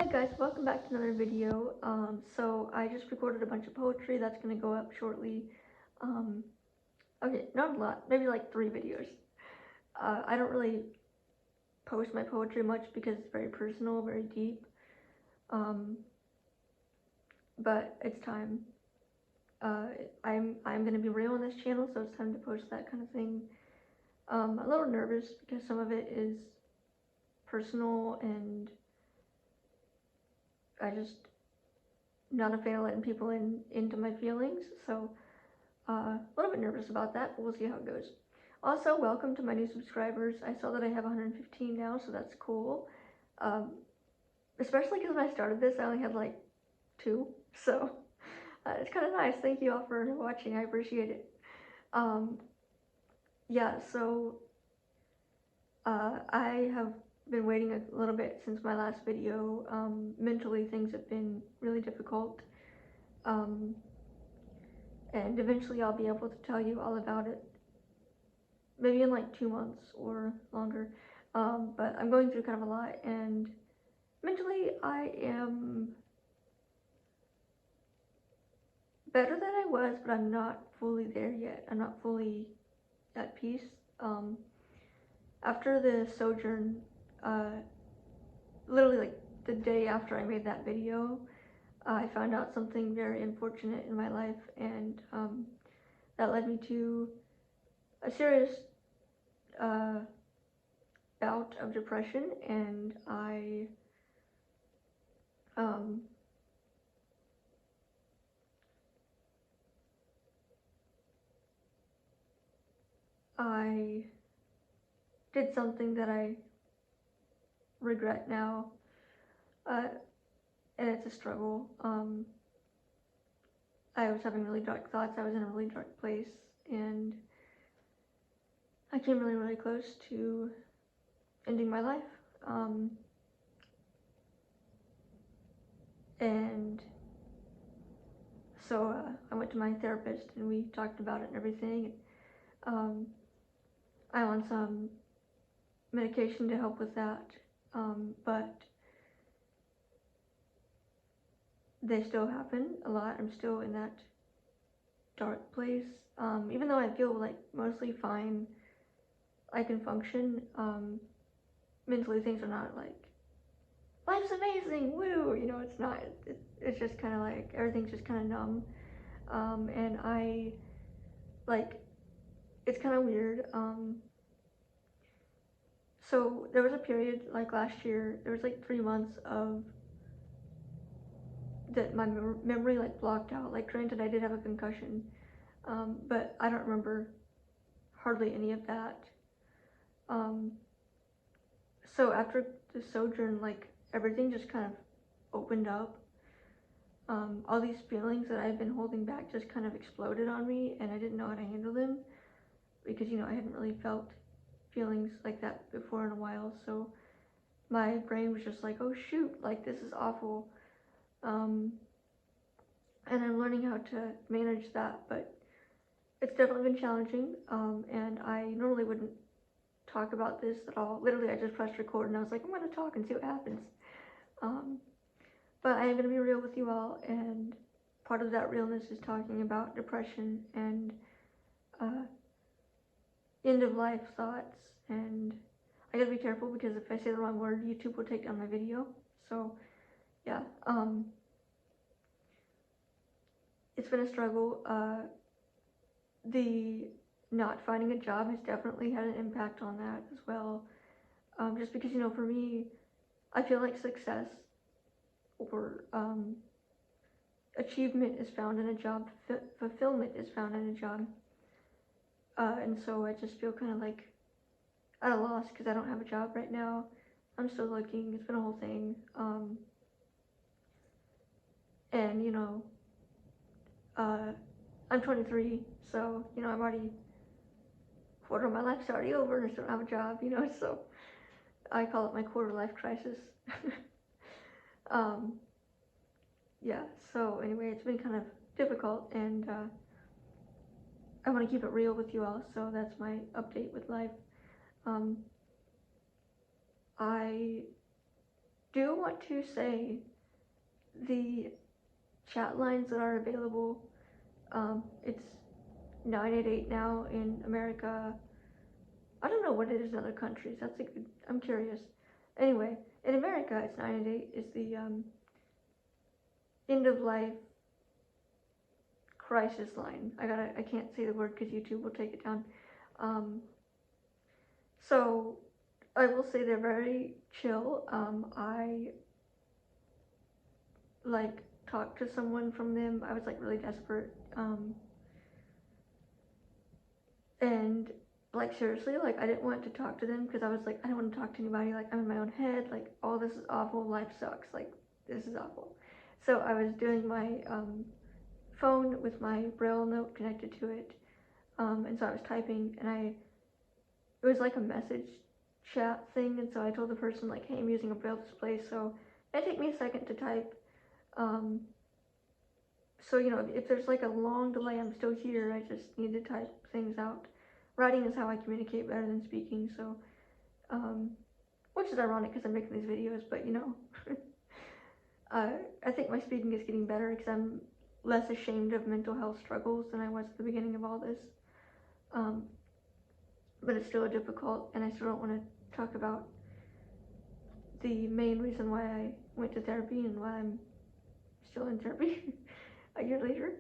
Hi guys, welcome back to another video. So I just recorded a bunch of poetry that's going to go up shortly. Um, okay, not a lot, maybe like 3 videos. I don't really post my poetry much because it's very personal, very deep. But it's time. I'm going to be real on this channel, so it's time to post that kind of thing. I'm a little nervous because some of it is personal and I just not a fan of letting people into my feelings, so a little bit nervous about that, but we'll see how it goes. Also, welcome to my new subscribers. I saw that I have 115 now, so that's cool. Especially because when I started this, I only had like 2, so it's kind of nice. Thank you all for watching. I appreciate it. Yeah, so I have been waiting a little bit since my last video. Mentally, things have been really difficult. And eventually I'll be able to tell you all about it, maybe in like 2 months or longer. But I'm going through kind of a lot, and mentally I am better than I was, but I'm not fully there yet. I'm not fully at peace. After the sojourn, literally like the day after I made that video, I found out something very unfortunate in my life, and that led me to a serious bout of depression, and I did something that I regret now, and it's a struggle. I was having really dark thoughts. I was in a really dark place, and I came really, really close to ending my life. And so I went to my therapist, and we talked about it and everything. I'm on some medication to help with that, but they still happen a lot. I'm still in that dark place. Even though I feel like mostly fine, I can function. Mentally, things are not like, life's amazing, woo, you know, it's not. It's just kind of like, everything's just kind of numb. And I, like, it's kind of weird. So there was a period, like last year, there was like 3 months of that my memory like blocked out. Like, granted, I did have a concussion, but I don't remember hardly any of that. So after the sojourn, like, everything just kind of opened up. All these feelings that I've been holding back just kind of exploded on me, and I didn't know how to handle them because, you know, I hadn't really felt feelings like that before in a while. So my brain was just like, oh shoot, like, this is awful. And I'm learning how to manage that, but it's definitely been challenging. And I normally wouldn't talk about this at all. Literally, I just pressed record and I was like, I'm going to talk and see what happens. But I am going to be real with you all, and part of that realness is talking about depression and end of life thoughts. And I gotta be careful because if I say the wrong word, YouTube will take down my video. So yeah, it's been a struggle. The not finding a job has definitely had an impact on that as well. Just because, you know, for me, I feel like success or achievement is found in a job, fulfillment is found in a job. And so I just feel kind of like at a loss because I don't have a job right now. I'm still looking. It's been a whole thing. And, you know, I'm 23, so, you know, I'm already, quarter of my life's already over and I still don't have a job, you know, so I call it my quarter life crisis. Yeah, so anyway, it's been kind of difficult, and I want to keep it real with you all, so that's my update with life. I do want to say the chat lines that are available. It's 988 now in America. I don't know what it is in other countries. I'm curious. Anyway, in America, it's 988 is the end of life crisis line. I can't say the word because YouTube will take it down. So I will say they're very chill. I like talked to someone from them. I was like really desperate. And like seriously, like I didn't want to talk to them because I was like, I don't want to talk to anybody. Like I'm in my own head. Like all this is awful. Life sucks. Like this is awful. So I was doing my phone with my Braille note connected to it. And so I was typing, and it was like a message chat thing, and so I told the person like, hey, I'm using a Braille display, so it take me a second to type. So you know, if there's like a long delay, I'm still here. I just need to type things out. Writing is how I communicate better than speaking, so which is ironic because I'm making these videos, but you know, I think my speaking is getting better because I'm less ashamed of mental health struggles than I was at the beginning of all this. But it's still difficult, and I still don't want to talk about the main reason why I went to therapy and why I'm still in therapy a year later.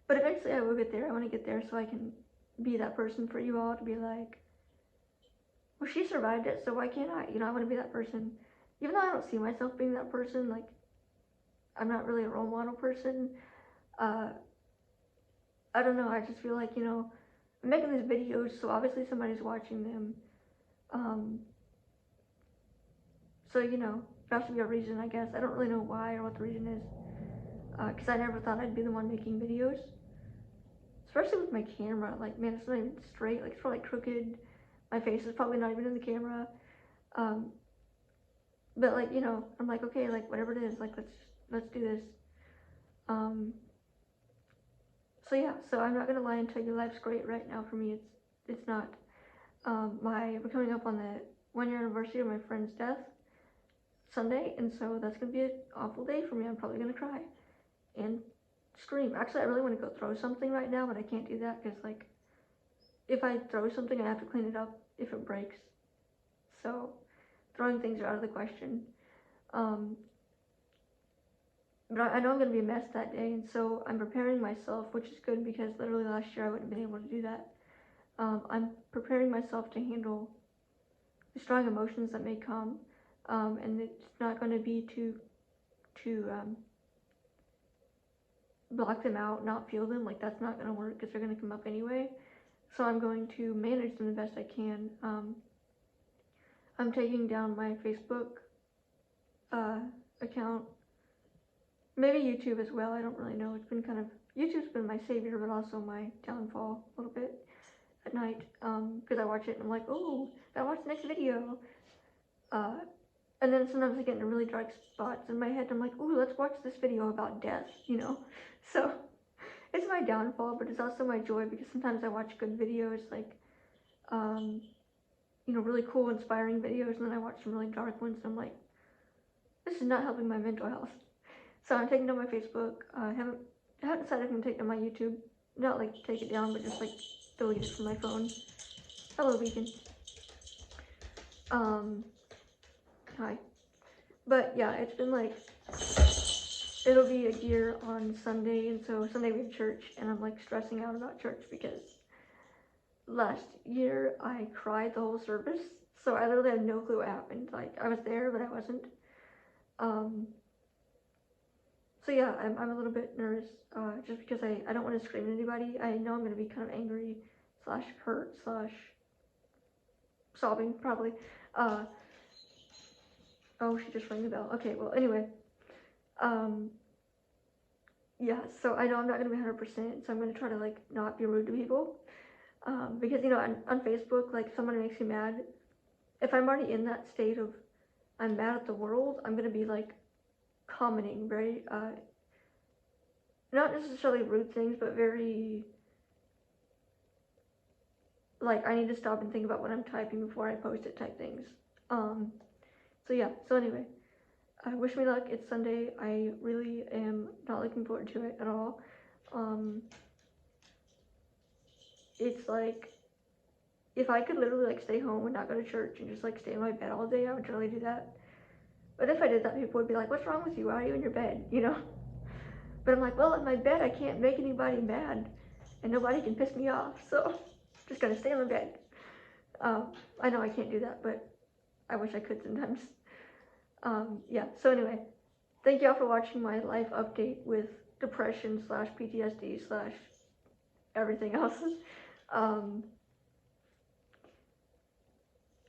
But eventually I will get there. I want to get there so I can be that person for you all to be like, well, she survived it, so why can't I? You know, I want to be that person. Even though I don't see myself being that person, like, I'm not really a role model person. I don't know, I just feel like, you know, I'm making these videos, so obviously somebody's watching them. So, you know, there has to be a reason, I guess. I don't really know why or what the reason is. Because I never thought I'd be the one making videos. Especially with my camera. Like, man, it's not even straight. Like, it's probably crooked. My face is probably not even in the camera. But, like, you know, I'm like, okay, like, whatever it is, like, let's do this. So, yeah, so I'm not going to lie and tell you life's great right now for me. It's not. We're coming up on the 1 year anniversary of my friend's death Sunday, and so that's gonna be an awful day for me. I'm probably gonna cry and scream. Actually, I really want to go throw something right now, but I can't do that because, like, if I throw something, I have to clean it up if it breaks. So throwing things are out of the question. But I know I'm gonna be a mess that day, and so I'm preparing myself, which is good because literally last year I wouldn't have been able to do that. I'm preparing myself to handle the strong emotions that may come, and it's not going to be to block them out, not feel them. Like, that's not going to work because they're going to come up anyway. So I'm going to manage them the best I can. I'm taking down my Facebook account, maybe YouTube as well. I don't really know. It's been YouTube's been my savior, but also my downfall a little bit at night, because I watch it and I'm like, oh, gotta watch the next video. And then sometimes I get into really dark spots in my head. I'm like, ooh, let's watch this video about death, you know? So it's my downfall, but it's also my joy because sometimes I watch good videos, like, you know, really cool, inspiring videos, and then I watch some really dark ones, and I'm like, this is not helping my mental health. So I'm taking down my Facebook. I haven't decided if I'm gonna take down my YouTube. Not like take it down, but just like delete it from my phone. Hello, Beacon. Hi. But yeah, it's been like, it'll be a year on Sunday, and so Sunday we have church, and I'm like stressing out about church because last year I cried the whole service, so I literally had no clue what happened. Like, I was there, but I wasn't. So yeah, I'm a little bit nervous, just because I don't want to scream at anybody. I know I'm going to be kind of angry / hurt / sobbing, probably. Oh, she just rang the bell. Okay, well, anyway. Yeah, so I know I'm not going to be 100%, so I'm going to try to, like, not be rude to people. Because, you know, on Facebook, like, if someone makes me mad, if I'm already in that state of I'm mad at the world, I'm going to be, like, commenting very, not necessarily rude things, but very, like, I need to stop and think about what I'm typing before I post it type things. yeah, so anyway, wish me luck. It's Sunday. I really am not looking forward to it at all. It's like, if I could literally like stay home and not go to church and just like stay in my bed all day, I would totally do that. But if I did that, people would be like, what's wrong with you? Why are you in your bed? You know? But I'm like, well, in my bed, I can't make anybody mad and nobody can piss me off. So I'm just gonna stay in my bed. I know I can't do that, but I wish I could sometimes. Yeah, so anyway, thank y'all for watching my life update with depression / PTSD / everything else.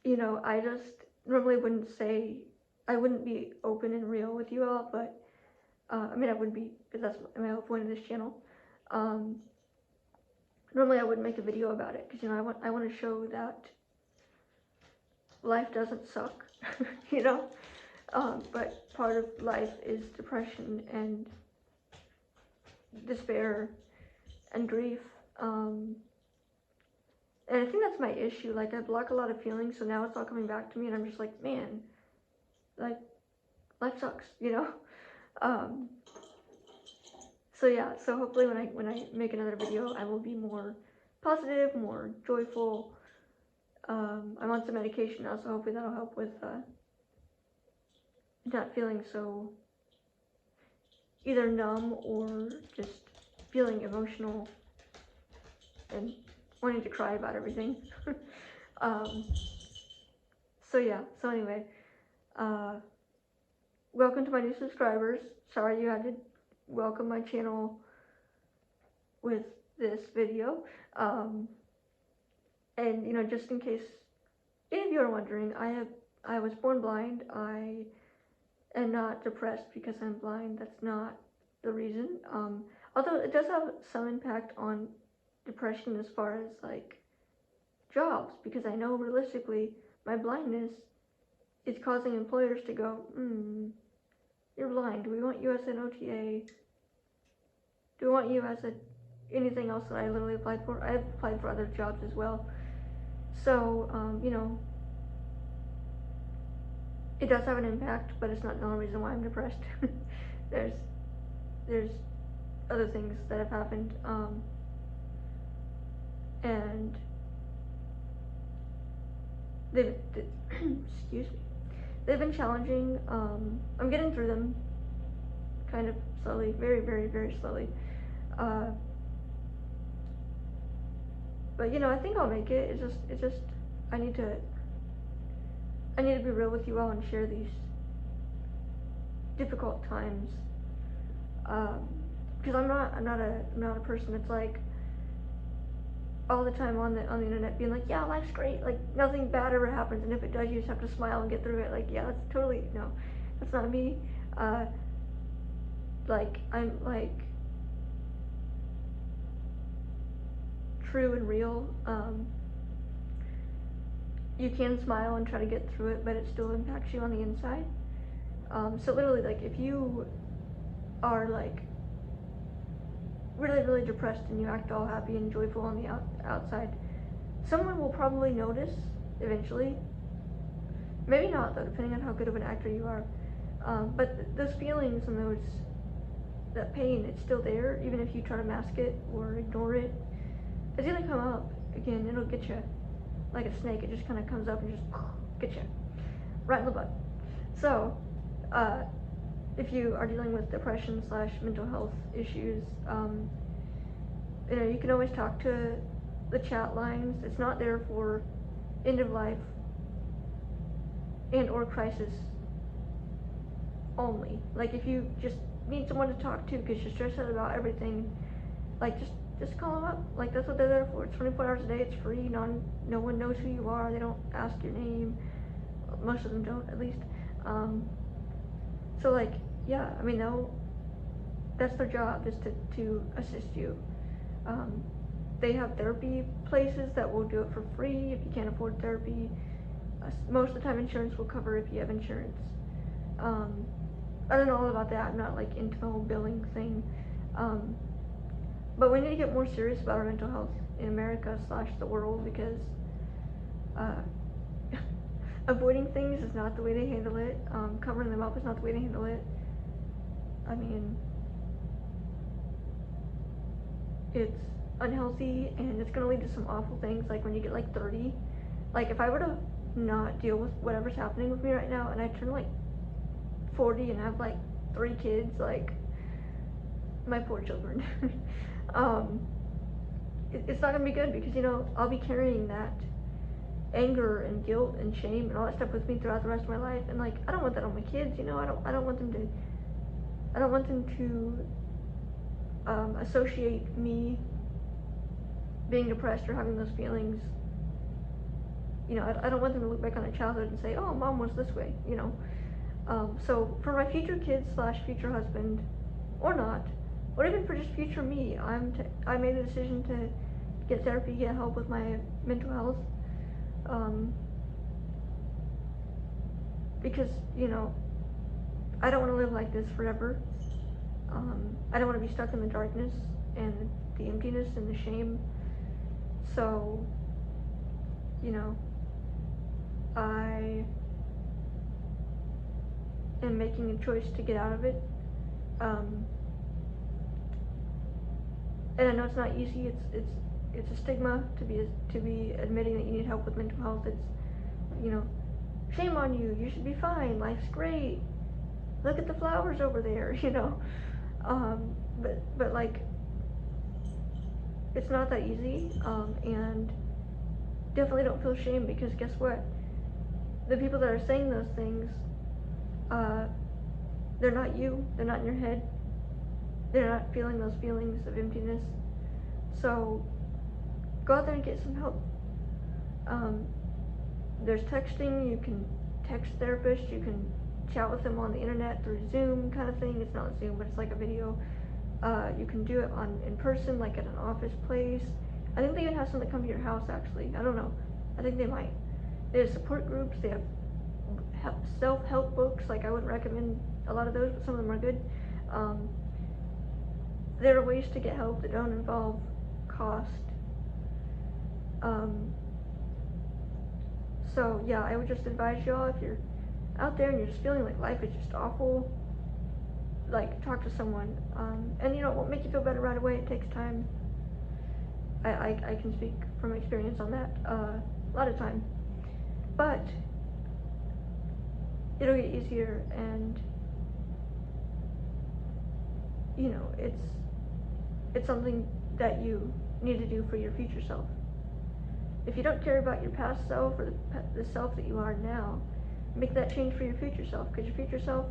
You know, I just normally wouldn't say, I wouldn't be open and real with you all, but I mean, I wouldn't be, because that's my whole point of this channel. Normally I wouldn't make a video about it, because, you know, I want to show that life doesn't suck, you know? But part of life is depression and despair and grief. And I think that's my issue. Like, I block a lot of feelings, so now it's all coming back to me, and I'm just like, man, like, life sucks, you know? So yeah, so hopefully when I make another video, I will be more positive, more joyful. I'm on some medication now, so hopefully that'll help with not feeling so either numb or just feeling emotional and wanting to cry about everything. So yeah, so anyway, welcome to my new subscribers. Sorry you had to welcome my channel with this video. And you know, just in case any of you are wondering, I was born blind. I am not depressed because I'm blind. That's not the reason. Although it does have some impact on depression as far as like jobs, because I know realistically my blindness is causing employers to go, you're blind, do we want you as an OTA? Do we want you as anything else that I literally applied for? I've applied for other jobs as well. So, you know, it does have an impact, but it's not the only reason why I'm depressed. There's other things that have happened, and excuse me, they've been challenging. I'm getting through them kind of slowly, very, very, very slowly. But you know, I think I'll make it. It's just I need to be real with you all and share these difficult times. Because I'm not a person that's like all the time on the internet being like, yeah, life's great, like nothing bad ever happens, and if it does, you just have to smile and get through it. Like, yeah, that's totally, no, that's not me. Like, I'm like true and real. You can smile and try to get through it, but it still impacts you on the inside. So literally, like, if you are like really, really depressed and you act all happy and joyful on the outside, someone will probably notice eventually. Maybe not though, depending on how good of an actor you are. But those feelings and that pain, it's still there, even if you try to mask it or ignore it. It's gonna come up again. It'll get you like a snake. It just kind of comes up and just get you right in the butt. So, if you are dealing with depression / mental health issues, you know, you can always talk to the chat lines. It's not there for end of life and or crisis only. Like, if you just need someone to talk to because you're stressed out about everything, like, just call them up. Like, that's what they're there for. It's 24 hours a day. It's free. No one knows who you are. They don't ask your name. Most of them don't, at least. So like, yeah, I mean, that's their job, is to assist you. They have therapy places that will do it for free if you can't afford therapy. Most of the time insurance will cover if you have insurance. I don't know all about that. I'm not like into the whole billing thing. But we need to get more serious about our mental health in America / the world, because avoiding things is not the way to handle it. Covering them up is not the way to handle it. I mean, it's unhealthy and it's gonna lead to some awful things. Like when you get like 30, like if I were to not deal with whatever's happening with me right now, and I turn like 40 and have like 3 kids, like my poor children, um, it's not gonna be good because, you know, I'll be carrying that anger and guilt and shame and all that stuff with me throughout the rest of my life, and like I don't want that on my kids. You know, I don't want them to associate me being depressed or having those feelings. You know, I don't want them to look back on their childhood and say, oh, mom was this way, you know. So for my future kids slash future husband, or not, or even for just future me, I made the decision to get therapy, get help with my mental health, because, you know, I don't want to live like this forever. I don't want to be stuck in the darkness and the emptiness and the shame. So, you know, I am making a choice to get out of it. And I know it's not easy. It's a stigma to be admitting that you need help with mental health. It's, you know, shame on you. You should be fine. Life's great. Look at the flowers over there. You know, but like, it's not that easy. And definitely don't feel shame, because guess what? The people that are saying those things, they're not you. They're not in your head. They're not feeling those feelings of emptiness. So go out there and get some help. There's texting. You can text therapists. You can chat with them on the internet through Zoom kind of thing. It's not Zoom, but it's like a video. You can do it in person, like at an office place. I think they even have some that come to your house, actually. I don't know. I think they might. They have support groups. They have self-help books. Like, I wouldn't recommend a lot of those, but some of them are good. There are ways to get help that don't involve cost. So yeah, I would just advise y'all, if you're out there and you're just feeling like life is just awful, like, talk to someone. And you know, it won't make you feel better right away. It takes time. I can speak from experience on that, a lot of time. But it'll get easier, and you know, it's something that you need to do for your future self. If you don't care about your past self or the self that you are now, make that change for your future self, because your future self,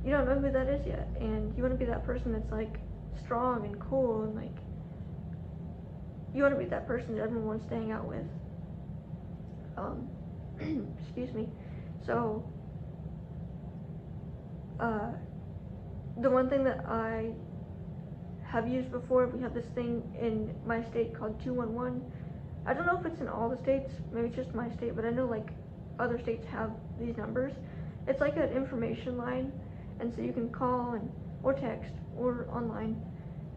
you don't know who that is yet, and you want to be that person that's like strong and cool, and like, you want to be that person that everyone wants to hang out with. Excuse me. So the one thing that I have used before, we have this thing in my state called 211. I don't know if it's in all the states, maybe it's just my state, but I know like other states have these numbers. It's like an information line, and so you can call or text or online,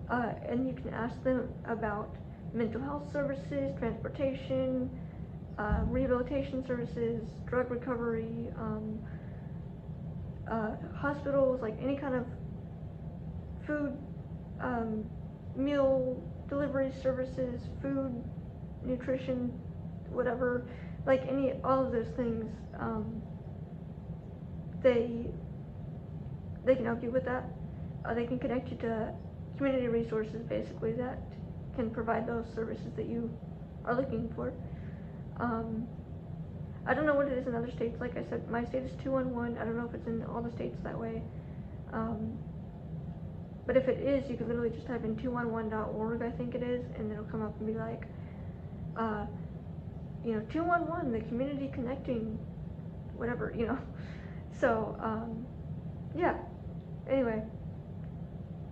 and you can ask them about mental health services, transportation, rehabilitation services, drug recovery, hospitals, like any kind of food, meal delivery services, food, nutrition, whatever, like all of those things. They can help you with that. They can connect you to community resources, basically, that can provide those services that you are looking for. I don't know what it is in other states. Like I said, my state is 211. I don't know if it's in all the states that way. But if it is, you can literally just type in 211.org, I think it is, and it'll come up and be like, 211, the community connecting, whatever, you know. So, yeah. Anyway,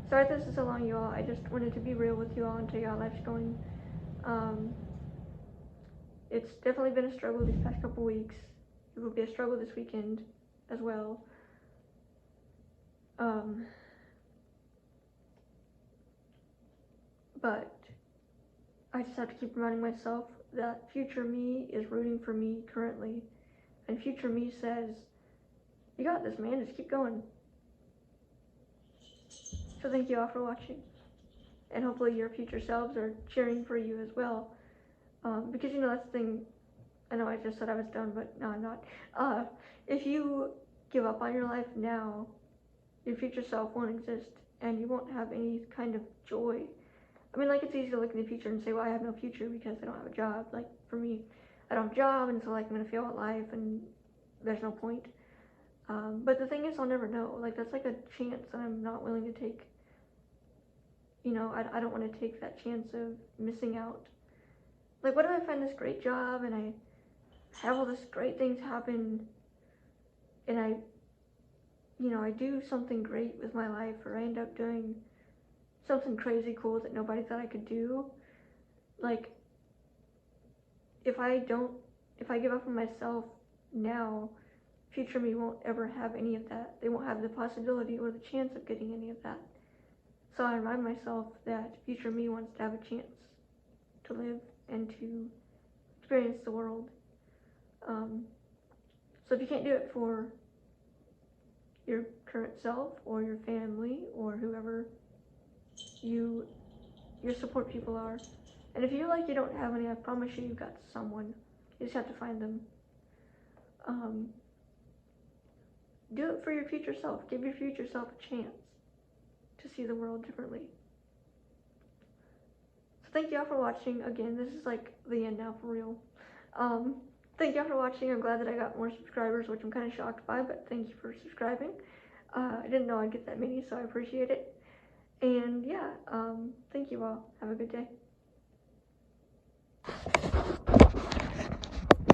sorry if this is so long, you all. I just wanted to be real with you all and tell you how life's going. It's definitely been a struggle these past couple weeks. It will be a struggle this weekend as well. But I just have to keep reminding myself that future me is rooting for me currently, And future me says, you got this, man, just keep going. So thank you all for watching, and hopefully your future selves are cheering for you as well. Because that's the thing, I know I just said I was done, but no, I'm not. If you give up on your life now, your future self won't exist, and you won't have any kind of joy. I mean, like, it's easy to look in the future and say, well, I have no future because I don't have a job. Like, for me, I don't have a job, and so, like, I'm gonna fail at life, and there's no point. But the thing is, I'll never know. Like, that's like a chance that I'm not willing to take. I don't want to take that chance of missing out. Like, what if I find this great job, and I have all this great things happen, and I do something great with my life, or I end up doing something crazy cool that nobody thought I could do. Like, if I give up on myself now, future me won't ever have any of that. They won't have the possibility or the chance of getting any of that. So I remind myself that future me wants to have a chance to live and to experience the world. So if you can't do it for your current self or your family or whoever your support people are, and if you feel like you don't have any, I promise you've got someone. You just have to find them. Do it for your future self. Give your future self a chance to see the world differently. So thank you all for watching. Again, this is like the end now for real. Thank you all for watching. I'm glad that I got more subscribers, which I'm kind of shocked by, but thank you for subscribing. I didn't know I'd get that many, so I appreciate it. And yeah, thank you all. Have a good day.